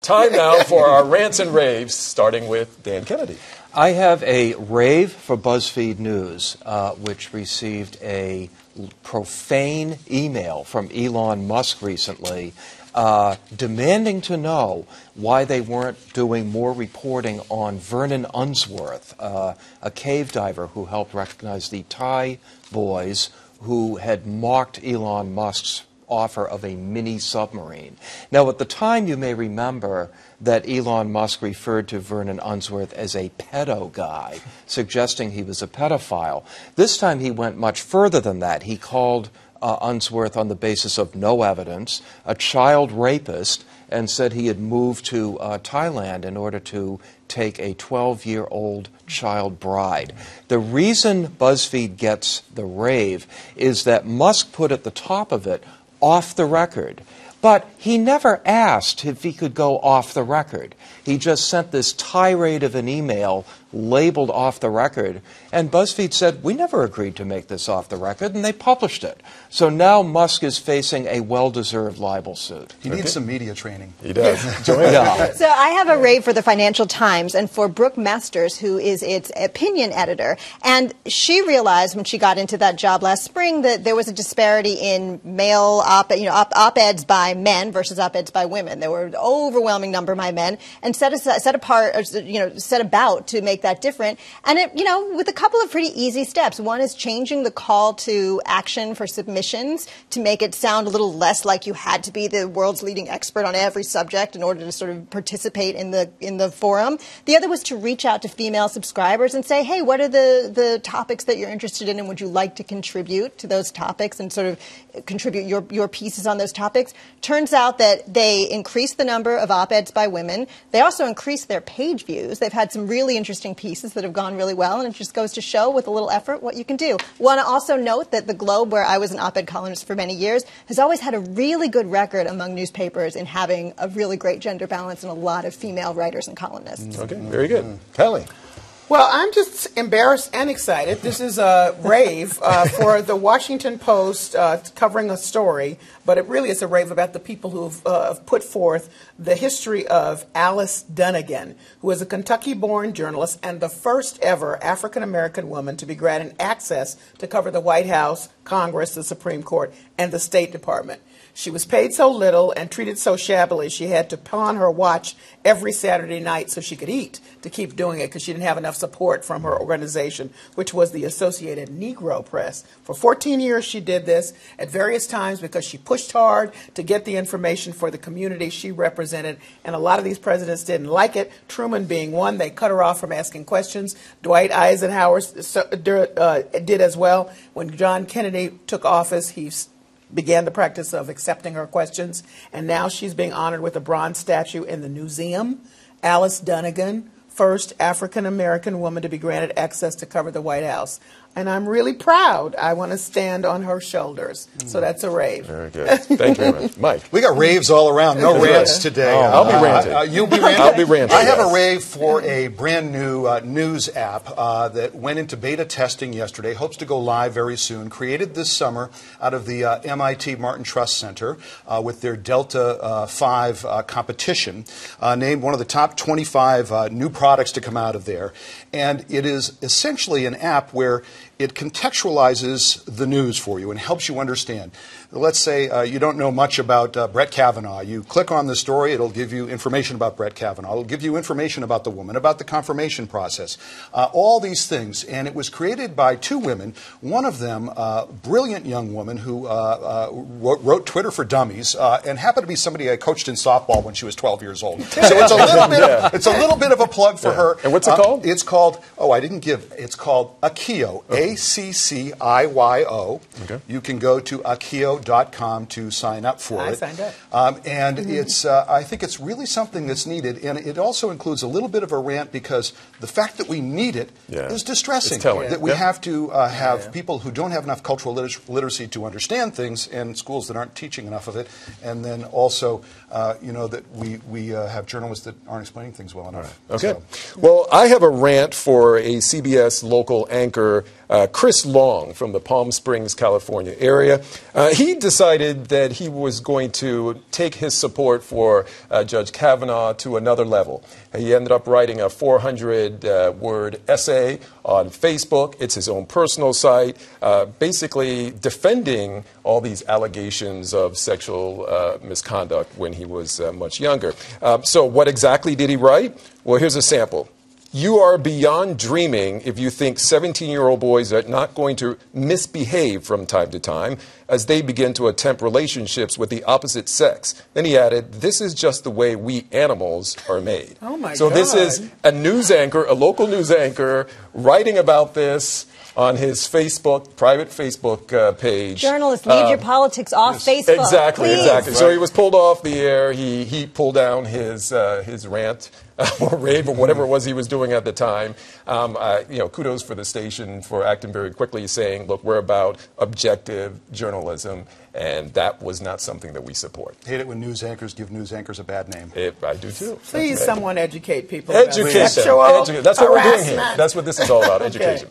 Time now for our rants and raves, starting with Dan Kennedy. I have a rave for BuzzFeed News, which received a profane email from Elon Musk recently demanding to know why they weren't doing more reporting on Vernon Unsworth, a cave diver who helped recognize the Thai boys who had mocked Elon Musk's offer of a mini submarine. Now, at the time, you may remember that Elon Musk referred to Vernon Unsworth as a pedo guy, suggesting he was a pedophile. This time, he went much further than that. He called Unsworth, on the basis of no evidence, a child rapist, and said he had moved to Thailand in order to take a 12-year-old child bride. The reason BuzzFeed gets the rave is that Musk put at the top of it, off the record. But he never asked if he could go off the record. He just sent this tirade of an email labeled off the record, and BuzzFeed said, we never agreed to make this off the record, and they published it. So now Musk is facing a well-deserved libel suit. He needs some media training. He does. Joanna. So I have a rave for the Financial Times and for Brooke Masters, who is its opinion editor. And she realized when she got into that job last spring that there was a disparity in male op-eds by men versus op-eds by women. There were an overwhelming number by men, and set about to make that different. And it, with a couple of pretty easy steps. One is changing the call to action for submissions to make it sound a little less like you had to be the world's leading expert on every subject in order to sort of participate in the forum. The other was to reach out to female subscribers and say, hey, what are the topics that you're interested in, and would you like to contribute to those topics and sort of contribute your pieces on those topics? Turns out that they increased the number of op-eds by women. They also increased their page views. They've had some really interesting pieces that have gone really well, and it just goes to show with a little effort what you can do. Want to also note that the Globe, where I was an op-ed columnist for many years, has always had a really good record among newspapers in having a really great gender balance and a lot of female writers and columnists. Okay, very good. Callie. Well, I'm just embarrassed and excited. This is a rave for the Washington Post covering a story, but it really is a rave about the people who have put forth the history of Alice Dunnigan, who is a Kentucky-born journalist and the first ever African-American woman to be granted access to cover the White House, Congress, the Supreme Court, and the State Department. She was paid so little and treated so shabbily, she had to pawn her watch every Saturday night so she could eat to keep doing it because she didn't have enough support from her organization, which was the Associated Negro Press. For 14 years she did this at various times because she pushed hard to get the information for the community she represented, and a lot of these presidents didn't like it, Truman being one. They cut her off from asking questions. Dwight Eisenhower did as well. When John Kennedy took office, he began the practice of accepting her questions, and now she's being honored with a bronze statue in the museum. Alice Dunnigan, first African-American woman to be granted access to cover the White House. And I'm really proud. I want to stand on her shoulders. So that's a rave. Very good. Thank you very much. Mike. We got raves all around. No rants today. Oh, I'll be ranting. You'll be ranting? I'll be ranting. I have a rave for a brand new news app that went into beta testing yesterday, hopes to go live very soon, created this summer out of the MIT Martin Trust Center with their Delta 5 competition, named one of the top 25 new products to come out of there. And it is essentially an app where it contextualizes the news for you and helps you understand. Let's say you don't know much about Brett Kavanaugh. You click on the story, it'll give you information about Brett Kavanaugh. It'll give you information about the woman, about the confirmation process, all these things. And it was created by two women, one of them a brilliant young woman who wrote Twitter for Dummies and happened to be somebody I coached in softball when she was 12 years old. So it's a little bit of a plug for her. And what's it called? It's called, it's called Accio, A-C-C-I-Y-O. Okay. You can go to Accio.com to sign up for it. I signed up. And it's, I think it's really something that's needed. And it also includes a little bit of a rant because the fact that we need it is distressing. It's telling. That we have to have people who don't have enough cultural literacy to understand things and schools that aren't teaching enough of it. And then also, that we have journalists that aren't explaining things well enough. Okay. So. Well, I have a rant for a CBS local anchor Chris Long from the Palm Springs, California area. He decided that he was going to take his support for Judge Kavanaugh to another level. He ended up writing a 400-word essay on Facebook. It's his own personal site, basically defending all these allegations of sexual misconduct when he was much younger. So what exactly did he write? Well, here's a sample. You are beyond dreaming if you think 17-year-old boys are not going to misbehave from time to time as they begin to attempt relationships with the opposite sex. Then he added, this is just the way we animals are made. Oh my So God. this is a news anchor, a local news anchor, writing about this on his Facebook, private Facebook page. Journalists, leave your politics off Facebook. Exactly, please. exactly. So he was pulled off the air. He pulled down his rant or rave or whatever it was he was doing at the time. Kudos for the station for acting very quickly, saying, look, we're about objective journalism, and that was not something that we support. Hate it when news anchors give news anchors a bad name. I do too. Please, someone educate people. Education. About sexual That's what we're doing here. harassment. That's what this is all about, education.